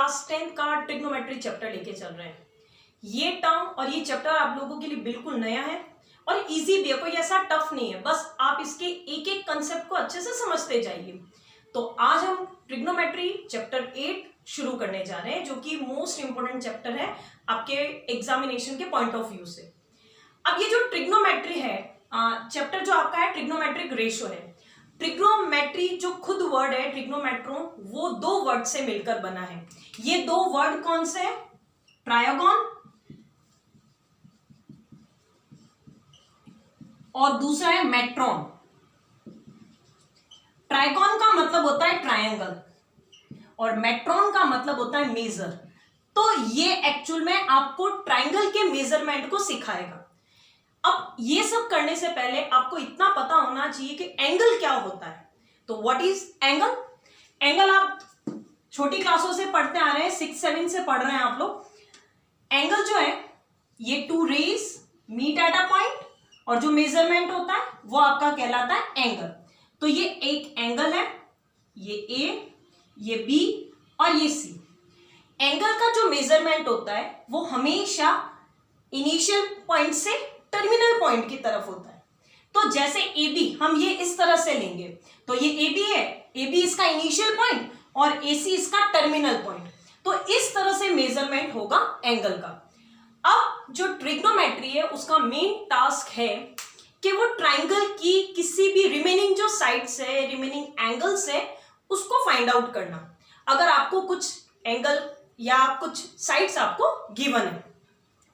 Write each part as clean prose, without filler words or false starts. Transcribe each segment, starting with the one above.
Class 10 का trigonometry chapter लेके चल रहे हैं। ये टर्म और ये चैप्टर आप लोगों के लिए बिल्कुल नया है और इजी भी है, कोई ऐसा टफ नहीं है, बस आप इसके एक एक कंसेप्ट को अच्छे से समझते जाइए। तो आज हम ट्रिग्नोमेट्री चैप्टर 8 शुरू करने जा रहे हैं, जो कि मोस्ट इंपोर्टेंट चैप्टर है आपके एग्जामिनेशन के पॉइंट ऑफ व्यू से। अब ये जो ट्रिग्नोमेट्री है चैप्टर जो आपका है ट्रिग्नोमेट्रिक रेशियो है। ट्रिग्नोमेट्री जो खुद वर्ड है ट्रिग्नोमेट्रोन, वो दो वर्ड से मिलकर बना है। ये दो वर्ड कौन से है? ट्रायगोन और दूसरा है मेट्रॉन। ट्रायगोन का मतलब होता है ट्रायंगल और मेट्रॉन का मतलब होता है मेजर। तो ये एक्चुअल में आपको ट्रायंगल के मेजरमेंट को सिखाएगा। अब ये सब करने से पहले आपको इतना पता होना चाहिए कि एंगल क्या होता है। तो व्हाट इज एंगल? एंगल आप छोटी क्लासों से पढ़ते आ रहे हैं, 6-7 से पढ़ रहे हैं आप लोग। एंगल जो है ये two rays meet at a point और जो मेजरमेंट होता है वो आपका कहलाता है एंगल। तो ये एक एंगल है, ये ए, ये बी और ये सी। एंगल का जो मेजरमेंट होता है वो हमेशा इनिशियल पॉइंट से टर्मिनल पॉइंट की तरफ होता है। तो जैसे ए बी हम ये इस तरह से लेंगे, तो ये ए बी है, ए बी इसका इनिशियल पॉइंट और ए सी इसका टर्मिनल पॉइंट। तो इस तरह से मेजरमेंट होगा एंगल का। अब जो ट्रिग्नोमेट्री है उसका मेन टास्क है कि वो ट्राइंगल की किसी भी रिमेनिंग जो साइड्स है, रिमेनिंग एंगल्स है, उसको फाइंड आउट करना। अगर आपको कुछ एंगल या कुछ साइड्स आपको गिवन है,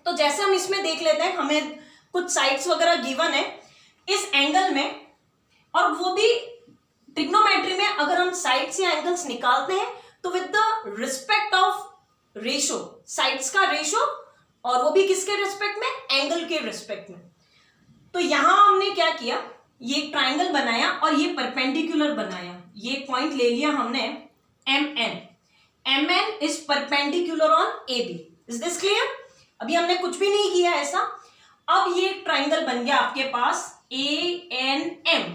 तो जैसे हम इसमें देख लेते हैं, हमें कुछ साइड्स वगैरह गिवन है इस एंगल में, और वो भी ट्रिग्नोमेट्री में अगर हम साइड्स या एंगल्स निकालते हैं तो with the respect of ratio, sides का रेशो, और वो भी किसके रिस्पेक्ट में? एंगल के रिस्पेक्ट में। तो यहां हमने क्या किया, ये ट्राइंगल बनाया और ये परपेंडिकुलर बनाया। ये पॉइंट ले लिया हमने MN। MN is perpendicular on AB। Is this clear? अभी हमने कुछ भी नहीं किया ऐसा। अब ये ट्राइंगल बन गया आपके पास ANM।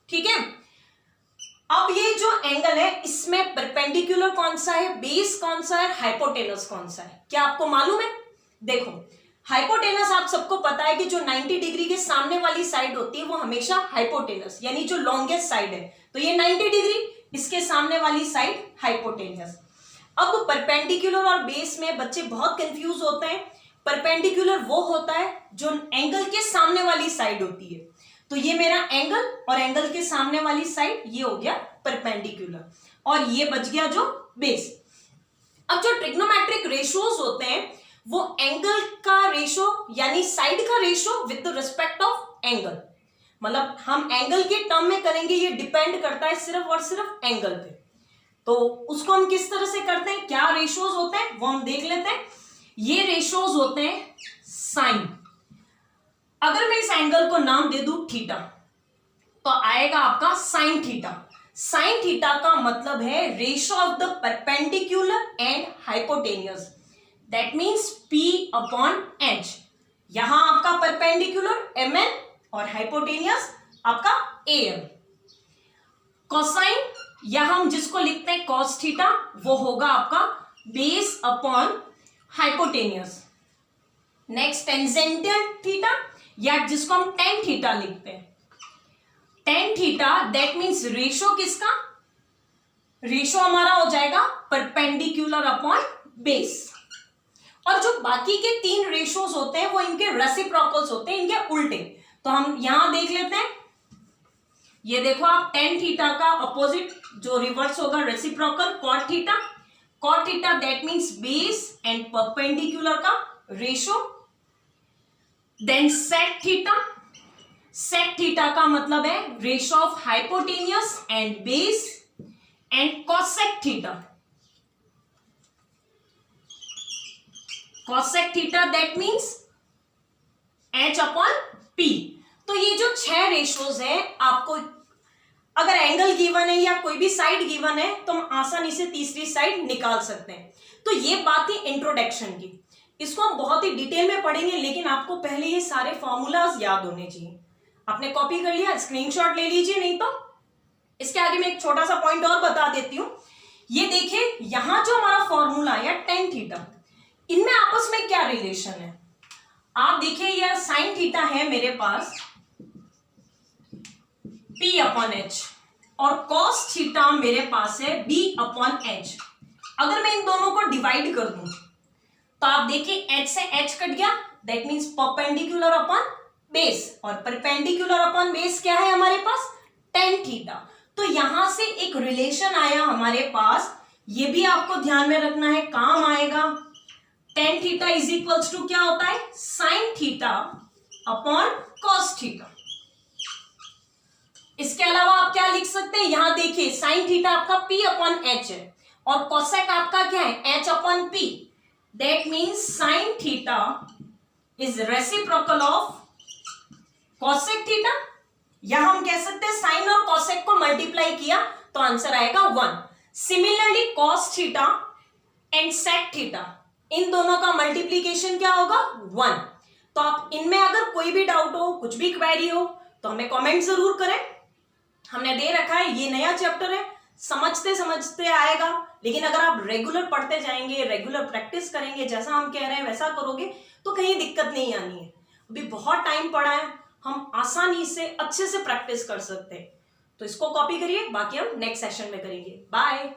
ठीक है। अब ये जो एंगल है इसमें परपेंडिकुलर कौन सा है, बेस कौन सा है, हाइपोटेनस कौन सा है? क्या आपको मालूम है? देखो, हाइपोटेनस आप सबको पता है कि जो 90 डिग्री के सामने वाली साइड होती है वो हमेशा हाइपोटेनस, यानी जो लॉन्गेस्ट साइड है। तो ये 90 डिग्री, इसके सामने वाली साइड हाइपोटेनस। अब परपेंडिकुलर और बेस में बच्चे बहुत कंफ्यूज होते हैं। परपेंडिकुलर वो होता है जो एंगल के सामने वाली साइड होती है। तो ये मेरा एंगल और एंगल के सामने वाली साइड ये हो गया परपेंडिकुलर, और ये बच गया जो बेस। अब जो ट्रिग्नोमेट्रिक रेशियोज होते हैं वो एंगल का रेशो यानी साइड का ratio with respect of angle, मतलब हम एंगल के टर्म में करेंगे, ये डिपेंड करता है सिर्फ और सिर्फ एंगल पे। तो उसको हम किस तरह से करते हैं, क्या रेशियोज होते हैं वो हम देख लेते हैं। ये रेशियोज होते हैं साइन। अगर मैं इस एंगल को नाम दे दूं थीटा, तो आएगा आपका साइन थीटा। साइन थीटा का मतलब है ratio of the perpendicular and hypotenuse, that means P upon H। यहां आपका परपेंडिकुलर MN और हाइपोटेनियस आपका AM। कोसाइन या हम जिसको लिखते हैं cos थीटा, वो होगा आपका base upon hypotenuse. Next tangential theta या जिसको हम टेन थीटा लिखते हैं। Tan theta that means ratio किसका? रेशो हमारा हो जाएगा परपेंडिकुलर अपॉन बेस। और जो बाकी के 3 रेशोज होते हैं वो इनके रेसिप्रोकल्स होते हैं, इनके उल्टे। तो हम यहां देख लेते हैं। ये देखो आप, टेन थीटा का अपोजिट जो रिवर्स होगा reciprocal cot theta. Cot theta that means base and perpendicular का ratio. Then sec theta. Sec theta का मतलब है ratio of hypotenuse and base. And cosec theta, cosec theta that means H upon P। तो ये जो 6 ratios है, आपको अगर एंगल गिवन है या कोई भी साइड गिवन है तो हम आसानी से तीसरी साइड निकाल सकते हैं। तो ये बात थी इंट्रोडक्शन की। इसको हम बहुत ही डिटेल में पढ़ेंगे, लेकिन आपको पहले ये सारे फॉर्मूलाज याद होने चाहिए। आपने कॉपी कर लिया, स्क्रीनशॉट ले लीजिए, नहीं तो इसके आगे मैं एक छोटा सा पॉइंट और बता देती हूँ। ये देखिए यहां जो हमारा फॉर्मूला आया tan थीटा, इनमें आपस में क्या रिलेशन है? आप देखिए यह sin थीटा है मेरे पास P अपॉन एच और cos थीटा मेरे पास है B अपॉन एच। अगर मैं इन दोनों को डिवाइड कर दूं तो आप देखिए h से h कट गया, that means perpendicular upon base, और परपेंडिकुलर अपॉन बेस क्या है हमारे पास? tan theta. तो यहां से एक रिलेशन आया हमारे पास, ये भी आपको ध्यान में रखना है, काम आएगा। tan theta is equals to क्या होता है? sin theta upon cos theta. इसके अलावा आप क्या लिख सकते हैं? यहां देखिए sin थीटा आपका P अपॉन एच है और cosec आपका क्या है? H upon P। That means sin theta is reciprocal of cosec theta, या हम कह सकते हैं sin और cosec को मल्टीप्लाई किया तो आंसर आएगा 1। Similarly cos theta and sec theta, इन दोनों का मल्टीप्लीकेशन क्या होगा? 1। तो आप इनमें अगर कोई भी डाउट हो, कुछ भी क्वेरी हो तो हमें कमेंट जरूर करें। हमने दे रखा है, ये नया चैप्टर है, समझते समझते आएगा, लेकिन अगर आप रेगुलर पढ़ते जाएंगे, रेगुलर प्रैक्टिस करेंगे, जैसा हम कह रहे हैं वैसा करोगे तो कहीं दिक्कत नहीं आनी है। अभी बहुत टाइम पड़ा है, हम आसानी से अच्छे से प्रैक्टिस कर सकते हैं। तो इसको कॉपी करिए, बाकी हम नेक्स्ट सेशन में करेंगे। बाय।